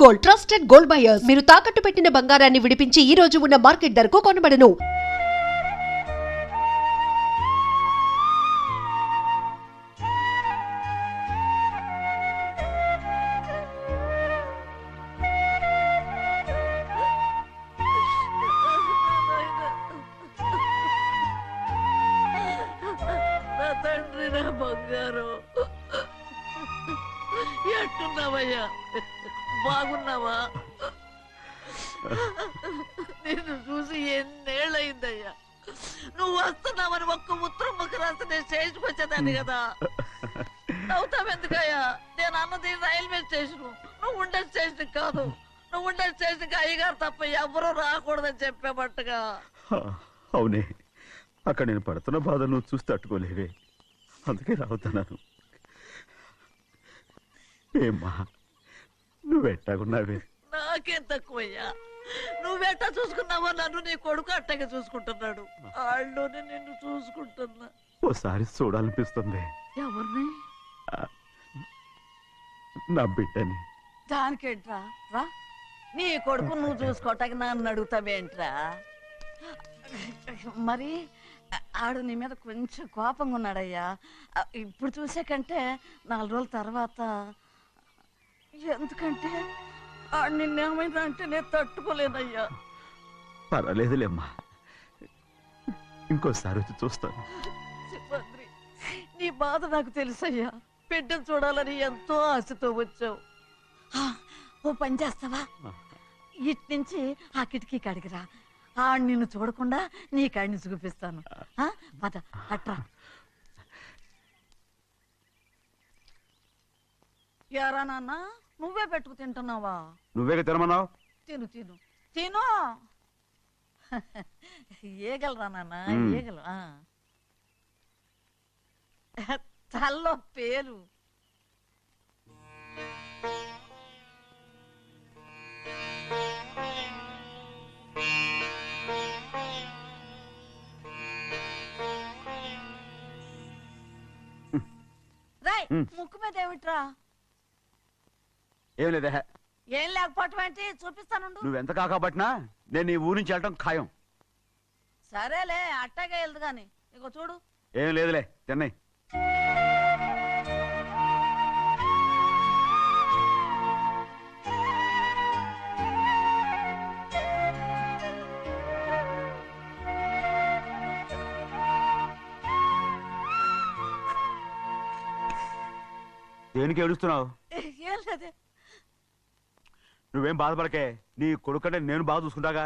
Gold, trusted gold buyers. మీరు తాకట్టు పెట్టిన బంగారాన్ని విడిపించి ఈ రోజు ఉన్న మార్కెట్ ధరకు కొనబడను. బంగారు ఎట్టున్నావయ్యా? బాగున్నావా? నిన్ను చూసి ఎన్నేళ్ళయిందయ్యా. నువ్వు వస్తున్నావని ఒక్క ఉత్తరం ముక్క రాస్తే నేను స్టేషన్కి వచ్చేదాన్ని కదా. నవ్వుతావెందుకయ్యా? నేను అన్నది రైల్వే స్టేషన్, నువ్వు ఉండే స్టేషన్ కాదు. నువ్వు ఉండే స్టేషన్కి అయ్యగారు తప్ప ఎవరూ రాకూడదని చెప్పేమట్టుగా. అవునే, అక్కడ నేను పడుతున్న బాధ నువ్వు చూసి తట్టుకోలేవే, అందుకే రావుతున్నాను. ఏమ్మా నువ్వెట్టాగున్నావే? నాకేం తక్కువయ్యా. నువ్వెట్టా చూసుకున్నావో నన్ను నీ కొడుకు అట్టగా చూసుకుంటున్నాడు. వాళ్ళలోనే నిన్ను చూసుకుంటున్నా. ఓసారి చూడాలనిపిస్తుంది. ఎవరిని? నా బిడ్డని. దానికేంట్రా? రా, నీ కొడుకు నువ్వు చూసుకోవటానికి నన్ను అడుగుతావేంట్రా? మరి ఆడు నీ మీద కొంచెం కోపంగా ఉన్నాడయ్యా. ఇప్పుడు చూసే కంటే 4 రోజుల తర్వాత. ఎందుకంటే ఆడు నిన్నేమైనా అంటే నేను తట్టుకోలేనయ్యా. పర్వాలేదులేమ్మా, ఇంకోసారి వచ్చి చూస్తాను. శివాద్రి, నీ బాధ నాకు తెలుసయ్యా. బిడ్డను చూడాలని ఎంతో ఆశతో వచ్చావు. ఓ పని చేస్తావా? ఇటు నుంచి ఆ కిటికీ కడిగిరా. ఆడు నిన్ను చూడకుండా నీ కాడిని చూపిస్తాను. పద అట్రా. యారా నాన్న, నువ్వే పెట్టుకు తింటున్నావా? నువ్వే తినమన్నావు. తిను తిను తిను. ఏగలరా నాన్న, ఏగలు. తల్లో పేరు. రాయ్, ముక్కు మీద ఏమిట్రా? ఏం లేదే. ఏం లేకపోవటం ఏంటి? చూపిస్తాను. నువ్వెంత కాకబట్టినా నేను ఈ ఊరి నుంచి వెళ్ళటం ఖాయం. సరేలే, అట్టగా వెళ్దు గాని. ఇగో చూడు. ఏం లేదులే, తిన్నాయి. దేనికి ఏడుస్తున్నావు? ఏం లేదే. నువ్వేం బాధపడకే, నీ కొడుకంటే నేను బాగా చూసుకుంటాగా.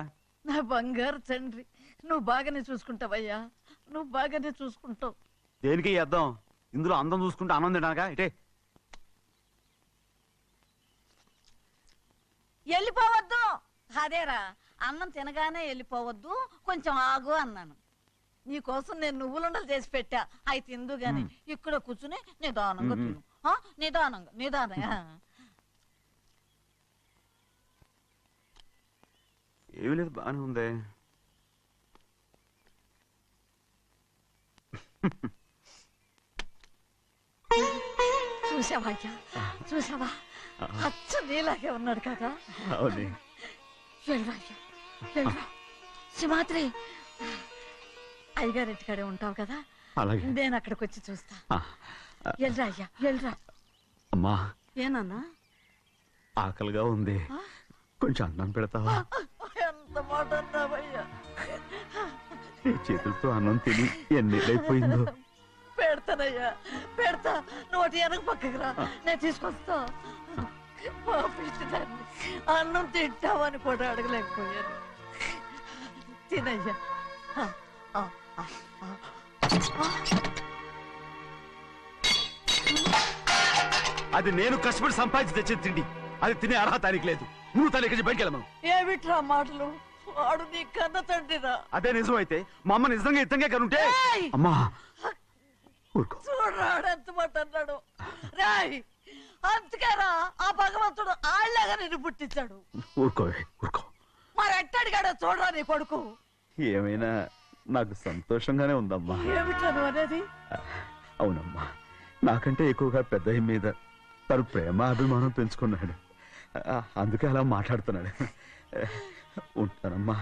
నా బంగారు తండ్రి, నువ్వు బాగానే చూసుకుంటావయ్యా. నువ్వు బాగానే చూసుకుంటావు. దేనికి అర్థం? ఇందులో అందం చూసుకుంటే ఆనందం తింటానుగా. ఇటే వెళ్ళిపోవద్దు. అదేరా, అన్నం తినగానే వెళ్ళిపోవద్దు, కొంచెం ఆగు అన్నాను. నీకోసం నేను నువ్వులుండలు చేసి పెట్టా. అవి తిందు గాని ఇక్కడ కూర్చుని నిదానంగా తిను. నిదానంగా నిదానంగా. ఏమి లేదు, బాగానే ఉంది. చూసావా అయ్యా, చూసావా? అచ్చ నీలాగే ఉన్నాడు కదా. సింహాద్రి, అయ్యగారింటికాడే ఉంటావు కదా, నేను అక్కడికి వచ్చి చూస్తా. వెళ్ళరా అయ్యా, వెళ్ళరా. అమ్మా, ఏనన్నా? ఆకలిగా ఉంది, కొంచెం అన్నం పెడతావా? ఎంత మాట అన్నావయ్యా. నీ చేతులతో అన్నం తిని ఎన్నేళ్ళైపోయిందో. పెడతానయ్యా, పెడతా. నోటి వెనక పక్కకు రా, నేను తీసుకొస్తా. దాన్ని అన్నం తింటావని కూడా అడగలేకపోయాను. తినయ్యా. అది నేను కష్టపడి సంపాదించి తెచ్చింది తిండి, అది తినే అర్హత ఆయనకి లేదు. నువ్వు తన ఇక్కడి బయటికి వెళ్ళమను. ఏమిట్రా మాటలు? వాడు నీ కన్న తండ్రిరా. అదే నిజం అయితే మా అమ్మ నిజంగా ఇద్దంగా కనుంటే. అమ్మా చూడరాడు ఎంత మాట అన్నాడు. రాయ్, అందుకేరా ఆ భగవంతుడు ఆళ్ళగా నిన్ను పుట్టించాడు. ఊరుకో ఊరుకో. మరి ఎట్టడిగాడో చూడరా నీ కొడుకు. ఏమైనా నాకు సంతోషంగానే ఉందమ్మా. ఏమిట్రా నువ్వు అనేది? అవునమ్మా, నాకంటే ఎక్కువగా పెద్ద మీద తను ప్రేమ అభిమానం పెంచుకున్నాడు. అందుకే అలా మాట్లాడుతున్నాడు. ఉంటానమ్మా.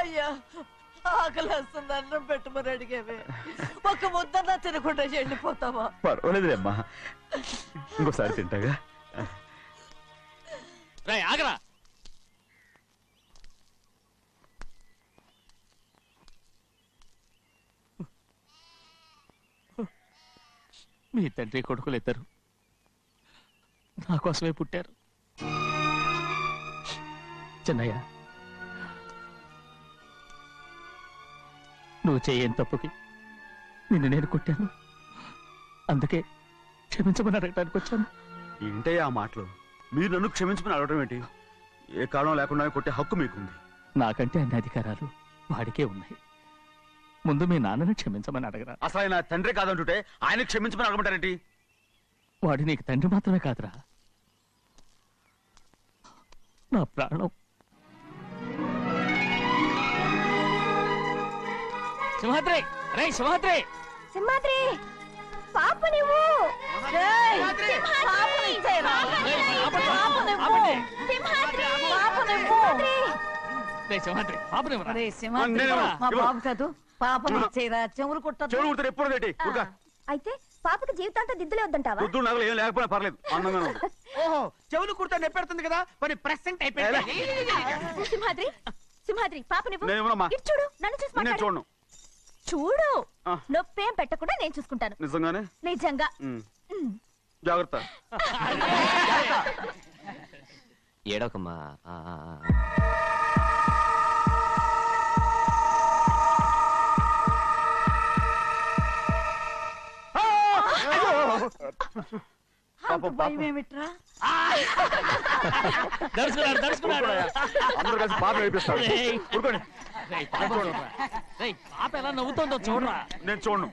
అయ్యా ఆకలేస్తుంది, అన్నం పెట్టమని అడిగేవే, ఒక ముద్దన్నా తినకుండా వెళ్ళిపోతావా? పర్వాలేదులేమ్మా, ఇంకోసారి తింటాగా. ఆగరా. మీ తండ్రి కొడుకులు ఇద్దరు నా కోసమే పుట్టారు. చిన్నయ్య, నువ్వు చేయని తప్పుకి నిన్ను నేను కొట్టాను. అందుకే క్షమించమని అడగటానికి వచ్చాను. ఏంటయ్యా ఆ మాటలు? మీరు నన్ను క్షమించమని అడగడం ఏంటి? ఏ కారణం లేకుండా కొట్టే హక్కు మీకుంది. నాకంటే అన్ని అధికారాలు వాడికే ఉన్నాయి. ముందు మీ నాన్నని క్షమించమని అడగరా. అసలు ఆయన తండ్రి కాదంటుంటే ఆయన క్షమించమని అడగమంటారేంటి? వాడు నీకు తండ్రి మాత్రమే కాదురా, నా ప్రాణం. సింహాద్రి, రే సింహాద్రి, సింహాద్రి పాప నువ్వు ఏయ్, పాపని ఇచ్చేయరా? సింహాద్రి పాపనివ్వరా. అరే సింహాద్రి, మా బాబు కాదు, పాపని ఇచ్చేయరా. చెవులు కుట్టదు. చెవులు కుడితే ఎప్పుడు ఏంటి? అయితే పాపకి జీవితాంతం దిద్దులే వద్దంటావా? పొద్దున్న నగలు ఏం లేకపోయినా పర్లేదు, అందంగా ఉంది. ఓహో, చెవులు కుర్తా నెప్పెడుతుంది కదా, మరి ప్రెసెంట్ అయిపోయింది. సింహాద్రి సింహాద్రి పాప నువ్వు నేను ఇవ్వనమ్మా. ఇటు చూడు, నన్ను చూసి నేను మాట్లాడు. చూడను. చూడు, ఆ. నొప్పేం పెట్టకుండా నేను చూసుకుంటాను. నిజంగానే? నిజంగా. జాగ్రత్త. ఏడోకమ్మా. అంత భయం ఏమిట్రా? దడుచుకున్నాడు, దడుచుకున్నాడు. అందరూ కలిసి పాప ఏడిపిస్తారు. రేయ్. ఊరుకోండి. రేయ్, పాప చూడరా. రేయ్, పాప ఎలా నవ్వుతుందో చూడరా. నేను చూడను.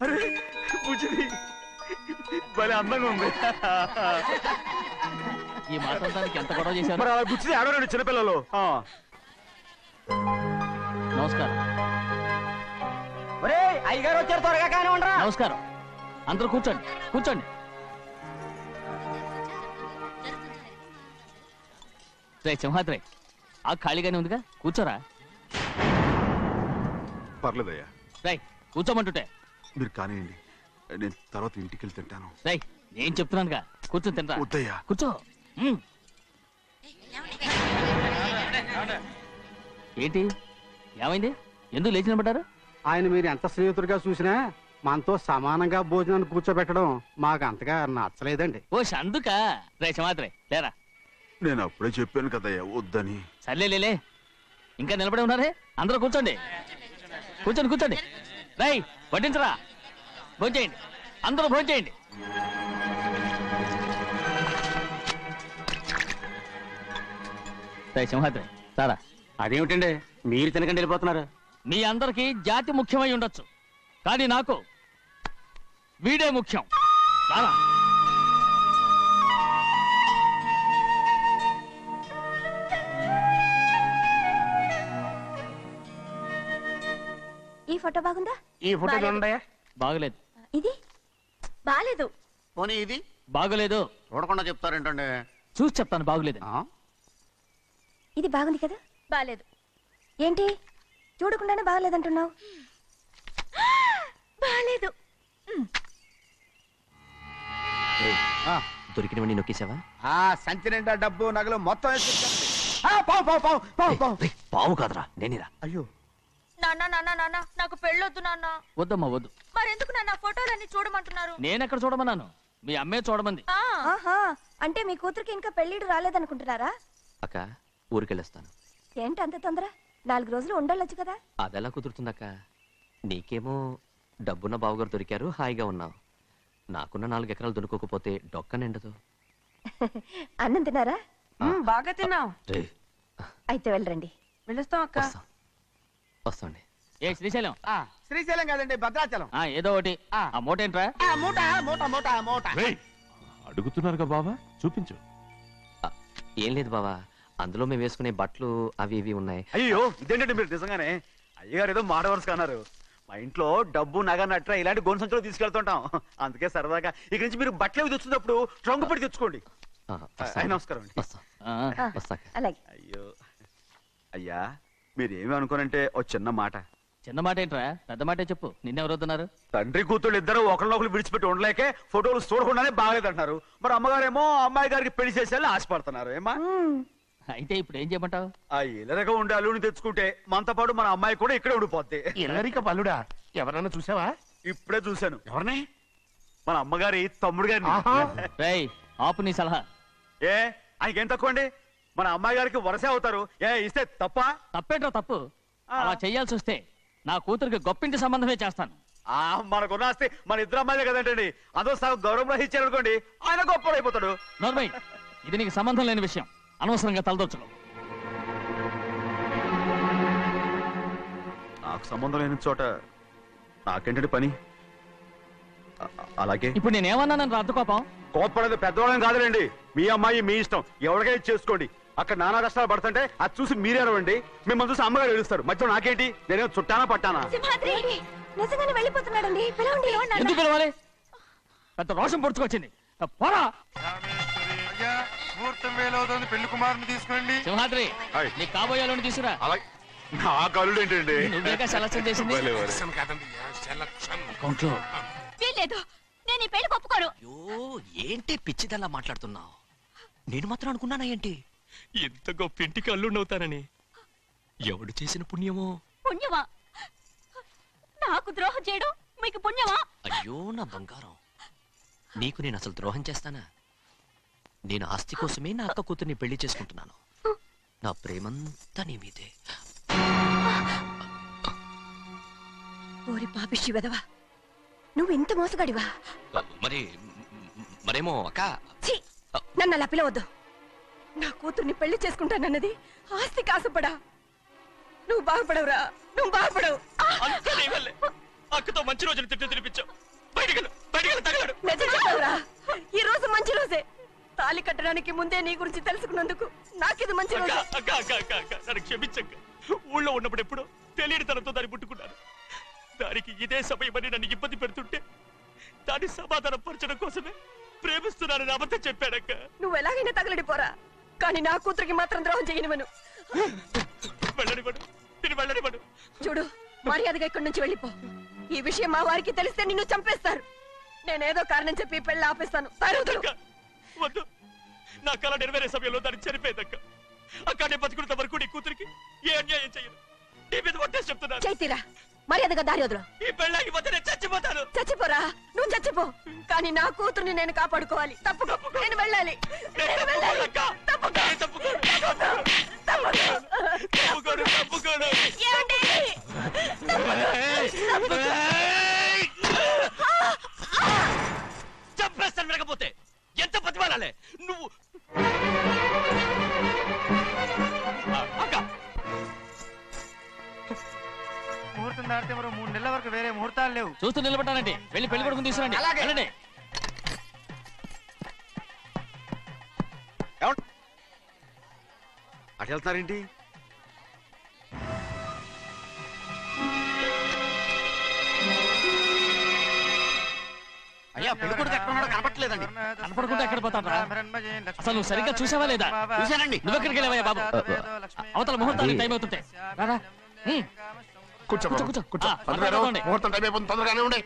అరే బుజ్జిది భలే అందంగా ఉంది. ఈ మాట్లాడడానికి ఎంత గొడవ చేశారు. మరి అలా బుచ్చిది ఆడవాడు చిన్నపిల్లలు. నమస్కారం. అయ్యగారు వచ్చారు, త్వరగా కానీ ఉండరా. నమస్కారం. అందరూ కూర్చోండి, కూర్చోండి. రే సింహాద్రి, ఆ ఖాళీగానే ఉందిగా, కూర్చోరా. పర్లేదయ్యా, రై కూర్చోమంటుంటే. మీరు కానివ్వండి, నేను తర్వాత ఇంటికి వెళ్ళి తింటాను. రై నేను చెప్తున్నానుగా, కూర్చొని తింటా. వద్దయ్యా. కూర్చో. ఏంటి ఏమైంది? ఎందుకు లేచి నిలబడ్డారు? ఆయన మీరు ఎంత స్నేహితుడిగా చూసినా మనతో సమానంగా భోజనాన్ని కూర్చోబెట్టడం మాకు అంతగా నచ్చలేదండి. ఓ అందుకా. రే సింహాద్రి లేరా. నేను అప్పుడే చెప్పాను కదయ్యా వద్దని. సర్లే, ఇంకా నిలబడి ఉన్నారే. అందరూ కూర్చోండి, కూర్చోండి, కూర్చోండి. రై వడ్డించరా, భోంచేయండి, అందరూ భోంచేయండి. రై సింహాద్రి సారా. అదేమిటండి మీరు తినకండి వెళ్ళిపోతున్నారు? మీ అందరికీ జాతి ముఖ్యమై ఉండొచ్చు, కానీ నాకు వీడే ముఖ్యం. రారా. ఈ ఫోటో బాగుందా? ఈ ఫోటో చూడండి. బాగలేదు. ఇది బాలేదు. పోనీ ఇది బాగలేదు. చూడకుండా చెప్తారేంటండి? చూసి చెప్తాను బాగలేదు. ఇది బాగుంది కదా? బాలేదు. ఏంటి చూడకుండానే బాగలేదంటున్నావు? బాలేదు. దొరికినవన్నీ నొక్కేసావా? సంచి నిండా డబ్బు నగలు మొత్తం పావు కాదురా, నేనేరా. అయ్యో నాన్న నాన్న నాన్న నాకు పెళ్ళొద్దు నాన్న. వద్దమ్మా వద్దు. మరెందుకు నాన్న ఫోటోలన్నీ చూడమంటున్నారు? నేనెక్కడ చూడమన్నాను, మీ అమ్మే చూడమంది. ఆహా, అంటే మీ కూతురికి ఇంకా పెళ్ళిడు రాలేదనుకుంటున్నారా? అక్క ఊరికెళ్ళొస్తాను. ఏంటి అంత తొందర? 4 రోజులు ఉండొచ్చు కదా. అదెలా కుదురుతుందక్క? నీకేమో డబ్బున్న బావగారు దొరికారు, హాయిగా ఉన్నావు. నాకున్న 4 ఎకరాలు దొరుకోకపోతే డొక్క నిండదు. అన్నం తిన్నారా? బాగా తిన్నావు. రే, అయితే వెళ్ళరండి. వెళ్ళొస్తాం అక్క. వస్తాండి. ఏ శ్రీశైలం, శ్రీశైలం కాదండి, భద్రాచలం. ఏదో ఒకటి. ఆ మూట ఏంట్రా? మూట మూట మూట మూట. అడుగుతున్నారుగా బాబా, చూపించు. ఏం లేదు బావా, అందులో మేము వేసుకునే బట్టలు అవి ఇవి ఉన్నాయి. అయ్యో ఇదేంటంటే మీరు నిజంగానే అయ్యగారు ఏదో మాట వరుస అన్నారు. మా ఇంట్లో డబ్బు నగ నట్ర ఇలాంటి గోను సంచులు తీసుకెళ్తుంటాం. అందుకే సరదాగా ఇక్కడి నుంచి మీరు బట్టలు అవి తెచ్చుకున్నప్పుడు ట్రంక్ పెట్టి తెచ్చుకోండి. నమస్కారం అండి. వస్తాక. అలాగే. అయ్యో అయ్యా, మీరేమి అనుకోనంటే ఓ చిన్న మాట. చిన్న మాట ఏంట్రా, పెద్ద మాటే చెప్పు. నిన్నెవరు వద్దన్నారు? తండ్రి కూతుళ్ళు ఇద్దరు ఒకరినొకరు విడిచిపెట్టి ఉండలేకే ఫోటోలు చూడకుండానే బాగలేదంటున్నారు. మరి అమ్మగారేమో అమ్మాయి గారికి పెళ్లి చేసేయాలని ఆశపడుతున్నారు. ఏమా అయితే ఇప్పుడు ఏం చేయమంటావు? ఆ ఇలరగా ఉండే అల్లుని తెచ్చుకుంటే మనతో పాటు మన అమ్మాయి కూడా ఇక్కడే ఉండిపోద్ది. ఇల్లరిక పల్లుడా ఎవరన్నా చూసావా? ఇప్పుడే చూశాను. ఎవరిని? మన అమ్మగారి తమ్ముడు గారిని. రేయ్ ఆపు నీ సలహా. ఏ ఆయనకేం తక్కువ అండి? మన అమ్మాయి గారికి వరసే అవుతారు. ఏ ఇస్తే తప్ప? తప్పేంట్రా తప్పు. అలా చెయ్యాల్సి వస్తే నా కూతురికి గొప్పింటి సంబంధమే చేస్తాను. మనకున్న ఆస్తి మన ఇద్దరు అమ్మాయిలే కదంటండి. అదో సగం గౌరవం ఇచ్చారనుకోండి, ఆయన గొప్ప అయిపోతాడు. నోర్మయ్, ఇది నీకు సంబంధం లేని విషయం. అనవసరంగా తలదొచ్చుకో. నాకు సంబంధం లేని చోట నాకేంటంటే పని. అలాగే ఇప్పుడు నేనేమన్నానని రద్దు కోపం? కోప్పడేది పెద్దవాళ్ళని కాదులేండి. మీ అమ్మాయి మీ ఇష్టం, ఎవరికైనా చేసుకోండి. అక్కడ నానా కష్టాలు పడుతుంటే అది చూసి మీరేరవండి. మిమ్మల్ని చూసి అమ్మగారు ఏడుస్తారు. మధ్యలో నాకేంటి? నేనేం చుట్టానా పట్టానా? సింహాద్రి నిజంగానే వెళ్ళిపోతున్నాడండి. పిలవండి. ఎందుకు పిలవాలి? పెద్ద రోషం పొడుచుకొచ్చింది. పోరా ముహూర్తం వేలవుతుంది, పెళ్లి కుమారుని తీసుకురండి. సింహాద్రి, హాయ్. నీ కాబోయేలోని తీసుకురా. అలాగే నా కళ్ళు ఏంటండి? నువ్వేగా సెలక్షన్ చేసింది. అకౌంట్లో వీల్లేదు, నేను ఈ పెళ్లి ఒప్పుకోను. అయ్యో ఏంటి పిచ్చిదల్లా మాట్లాడుతున్నావు? నేను మాత్రం అనుకున్నానా ఏంటి ఎంత గొప్ప ఇంటికి అల్లుండవుతానని? ఎవడు చేసిన పుణ్యమో? పుణ్యమా? నాకు ద్రోహం చేయడం మీకు పుణ్యమా? అయ్యో నా బంగారం, నీకు నేను అసలు ద్రోహం చేస్తానా? నేను ఆస్తి కోసమే నా అక్క కూతుర్ని పెళ్లి చేసుకుంటున్నాను. నా ప్రేమంతా నీ మీదే. ఓరి పాపిష్టి వెదవా, నువ్వు ఇంత మోసగాడివా? మరేమో అక్క. ఛీ, నన్ను అలా పిలవద్దు. నా కూతుర్ని పెళ్లి చేసుకుంటానన్నది ఆస్తి కాసపడా. నువ్వు బాగుపడవురా, నువ్వు బాగుపడవు. అక్కతో మంచి రోజులు తినిపించావు. నిజం చెప్పవురా, ఈ రోజు మంచి రోజే. తాళి కట్టడానికి ముందే నీ గురించి తెలుసుకున్నందుకు నాకిది మంచి రోజు. నన్ను క్షమించక్క. ఊళ్ళో ఉన్నప్పుడు ఎప్పుడో తెలియని తనతో దాన్ని పుట్టుకున్నాను. దానికి ఇదే సమయమని నన్ను ఇబ్బంది పెడుతుంటే దాన్ని సమాధానం పరచడం కోసమే ప్రేమిస్తున్నానని అబద్ధం చెప్పాడక్క. నువ్వు ఎలాగైనా తగలడిపోరా, కానీ నా కూతురికి మాత్రం ద్రోహం చేయనివను. వెళ్ళనివ్వడు, నేను వెళ్ళనివ్వడు. చూడు, మర్యాదగా ఇక్కడి నుంచి వెళ్ళిపో. ఈ విషయం మా వారికి తెలిస్తే నిన్ను చంపేస్తారు. నేనేదో కారణం చెప్పి పెళ్లి ఆపేస్తాను. అక్క, వద్దు. నా కళ నెరవేరే సమయంలో దాన్ని చనిపోయిందక్క. అక్కడే బతుకున్నంత వరకు నీ కూతురికి ఏ అన్యాయం చేయను. నీ మీద ఒట్టేసి చెప్తున్నాను. చైతీరా, మర్యాదగా దారి వదలు. ఈ పెళ్ళాకి పోతే నేను చచ్చిపోతాను. చచ్చిపోరా, నువ్వు చచ్చిపో, కానీ నా కూతుర్ని నేను కాపాడుకోవాలి. తప్పుకో, నేను వెళ్ళాలి. నేను వెళ్ళాలి. తప్పుకో. ఏమండి? చంపేస్తాను. వినకపోతే ఎంత బతిమాలాలే నువ్వు? అక్క, ముహూర్తం దాటితే మరో 3 నెలల వరకు వేరే ముహూర్తాలు లేవు. చూస్తూ నిలబెట్టానండి. వెళ్ళి పెళ్లి కొడుకుని తీసుకురండి. వెళ్ళండి. అటు వెళ్తున్నారేంటి? అయ్యా, పెళ్లి కొడుకు ఎక్కడ ఉన్నాడో కనపట్లేదండి. కనపడకుండా ఎక్కడ పోతాడ్రా? అసలు నువ్వు సరిగ్గా చూసావా లేదా? చూశానండి. నువ్వెక్కడికి వెళ్ళావయ్యా బాబు? అవతల ముహూర్తానికి టైం అవుతుంటే రారా. కూర్చో కూర్చో, కూర్చో. కూర్చో. ఆ, తొందరగా తొందరగా ఉండి. ముహూర్తం టైం అయిపోతుంది, తొందరగానే ఉండే.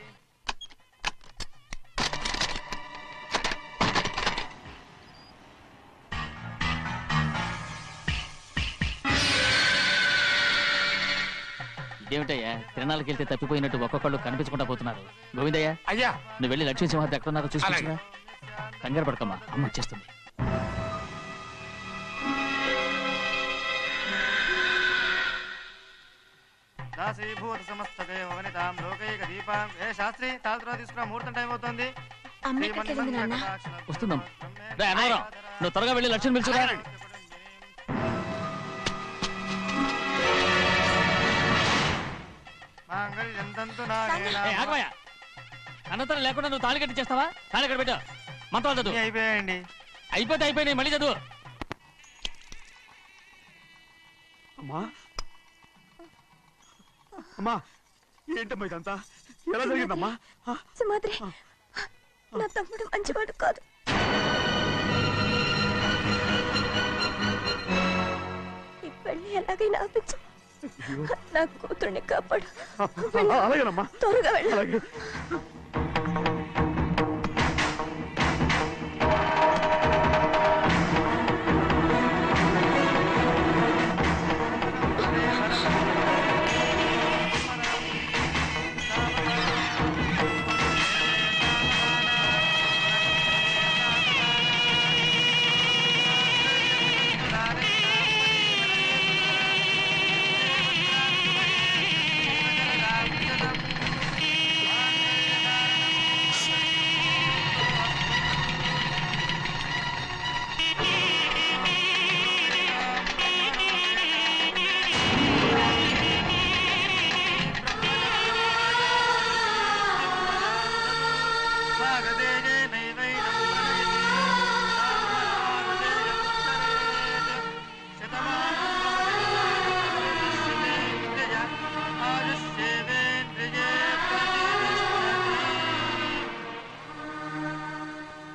ఇదేమిటయ్యా, తిరణాలకు వెళ్తే తప్పిపోయినట్టు ఒక్కొక్కళ్ళు కనిపించకుండా పోతున్నారు. గోవిందయ్య, అయ్యా, నువ్వు వెళ్ళి లక్ష్మీ సింహాద్రి ఎక్కడున్నారో చూసుకుంటున్నా. కంగారు పడకమ్మా, అమ్మ వచ్చేస్తుంది. దాసీభూత సమస్త దేవ వనితాం లోకైక దీపాం. ఏ శాస్త్రి, తాళతో తీసుకున్న ముహూర్తం టైం అవుతుంది. వస్తుందమ్మ. రే అన్నవరం, నువ్వు త్వరగా వెళ్ళి లక్ష్మణ్ పిలుచురా. ఆగమయ్యా, అనంతరం లేకుండా నువ్వు తాళి కట్టి చేస్తావా? తాళి కట్టి పెట్టా. మంత్రాలు చదువు. అయిపోయాయండి. అయిపోతే అయిపోయినాయి, మళ్ళీ చదువు. అమ్మా, అమ్మా, ఏంటమ్మా ఇదంతా ఎలా జరిగిందమ్మా సింహాద్రి నా తమ్ముడు మంచివాడు కాదు. ఈ పెళ్లి ఎలాగైనా ఆపించు. నా కూతుర్ని కాపాడు. అలాగేనమ్మా త్వరగా వెళ్ళు. అలాగే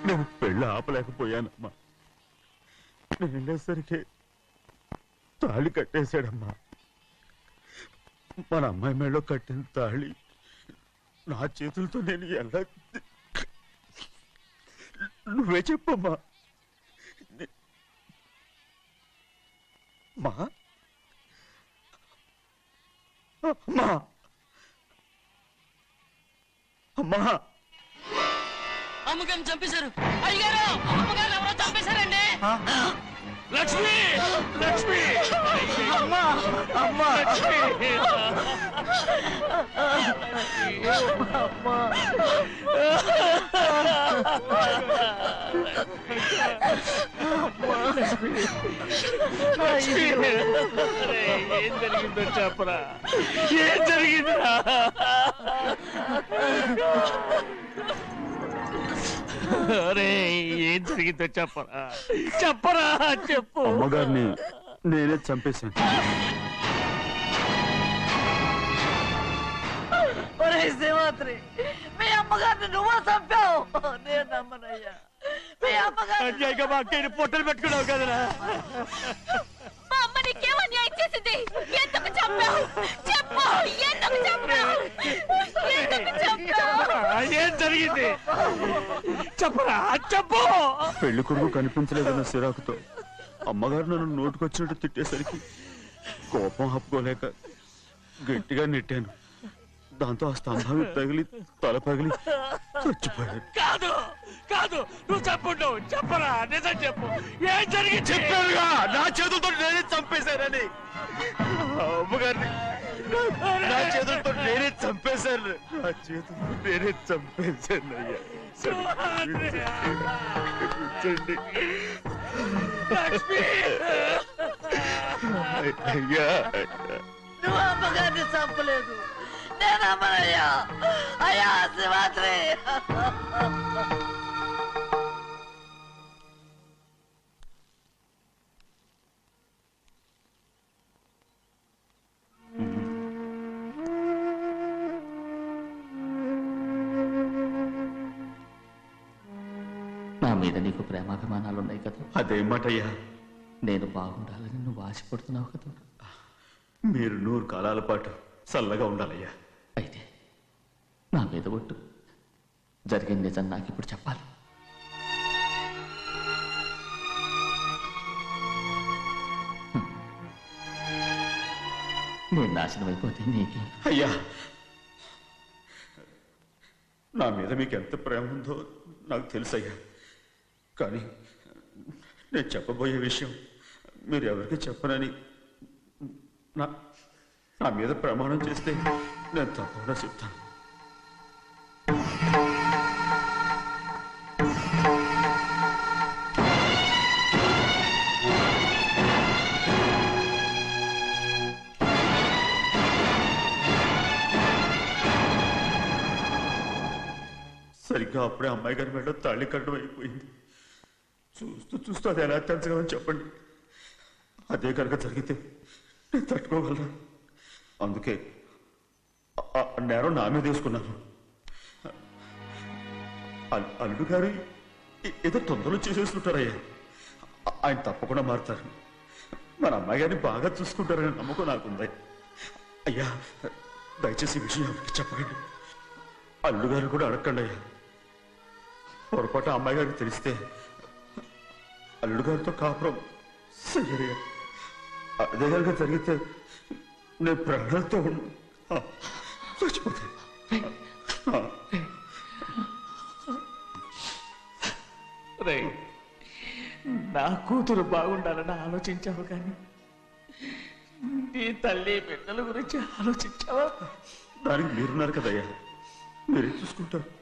నేను పెళ్ళి ఆపలేకపోయానమ్మా. నేను వెళ్ళేసరికి తాళి కట్టేశాడమ్మా. మన అమ్మాయి మేడలో కట్టిన తాళి నా చేతులతో నేను ఎలా నువ్వే చెప్పమ్మా. మా అమ్మా అమ్మా అమ్మగారిని చంపేశారు. అయ్యారు అమ్మగారు ఎవరో చంపేశారండి. లక్ష్మి లక్ష్మి అమ్మా అమ్మా ఏం జరిగిందో చెప్పరా, ఏం జరిగిందిరా? అరే ఏం జరిగిందో చెప్పరా, చెప్పరా, చెప్పు. అమ్మగారిని నేనే చంపేశాను. ఒరే సింహాద్రి, మీ అమ్మగారిని నువ్వు చంపావు. నేను నమ్మనయ్యా. మీ అమ్మగారు అన్యాయంగా మా అక్కయ్యని పొట్టలు పెట్టుకున్నావు కదరా. మా అమ్మ నీకేం అన్యాయం చేసింది? ఎందుకు చంపావు? చెప్పు, ఎందుకు చంపావు? ఎందుకు చంపావు? ఏం జరిగింది చెప్పరా, చెప్పు. పెళ్లి కొడుకు కనిపించలేదన్న సిరాకుతో అమ్మగారు నన్ను నోటుకొచ్చినట్టు తిట్టేసరికి కోపం హప్పుకోలేక గట్టిగా నెట్టాను. దాంతో ఆ స్తంభాన్ని తగిలి తల పగిలి చచ్చిపోయాను. కాదు కాదు, నువ్వు చెప్పుండవు. చెప్పరా, నిజం చెప్పు. ఏం జరిగింది? చెప్పానుగా, నా చేతులతో నేనే చంపేశానని. అమ్మగారిని నా చేతులతో నేనే చంపేశాను. నా చేతులతో నేనే చంపేశాను. అయ్యా కూర్చోండి. లక్ష్మి అయ్యా నువ్వు అమ్మగారిని చంపలేదు. నేను అమ్మనయ్యా. అయ్యా సింహాద్రి. నా మీద నీకు ప్రేమాభిమానాలు ఉన్నాయి కదా. అదేమాటయ్యా, నేను బాగుండాలని నువ్వు ఆశపడుతున్నావు కదా. మీరు 100 కాలాల పాటు చల్లగా ఉండాలయ్యా. అయితే నా మీద ఒట్టు. జరిగిన నిజం నాకు ఇప్పుడు చెప్పాలి. నేను నాశనం అయిపోతే నీకే. అయ్యా, నా మీద మీకు ఎంత ప్రేమ ఉందో నాకు తెలుసయ్యా. కానీ నేను చెప్పబోయే విషయం మీరు ఎవరికి చెప్పనని నా మీద ప్రమాణం చేస్తే నేను తప్పకుండా చెప్తాను. సరిగ్గా అప్పుడే అమ్మాయి గారి మెడలో తాళి కట్టడం అయిపోయింది. చూస్తూ చూస్తూ అది ఎలా తెంచగలని చెప్పండి. అదే కనుక జరిగితే నేను తట్టుకోగలరా? అందుకే ఆ నేరం నా మీద తీసుకున్నాను. అల్లుడు గారు ఏదో తొందరలో చేసేస్తుంటారయ్యా. ఆయన తప్పకుండా మారుతారు. మన అమ్మాయి గారిని బాగా చూసుకుంటారని నమ్మకం నాకుంది. అయ్యా దయచేసి ఈ విషయం ఎవరికి చెప్పకండి. అల్లుడు గారు కూడా అడగండి అయ్యా. పొరపాటు అమ్మాయి గారికి తెలిస్తే అల్లుడు గారితో కాపురం సయ్యయ్యా. అదే కనుక జరిగితే నేను ప్రాణాలతో చచ్చిపోతాను. నా కూతురు బాగుండాలని ఆలోచించావు కానీ నీ తల్లి బిడ్డల గురించి ఆలోచించావా? దానికి మీరున్నారు కదయ్యా, మీరేం చూసుకుంటారు?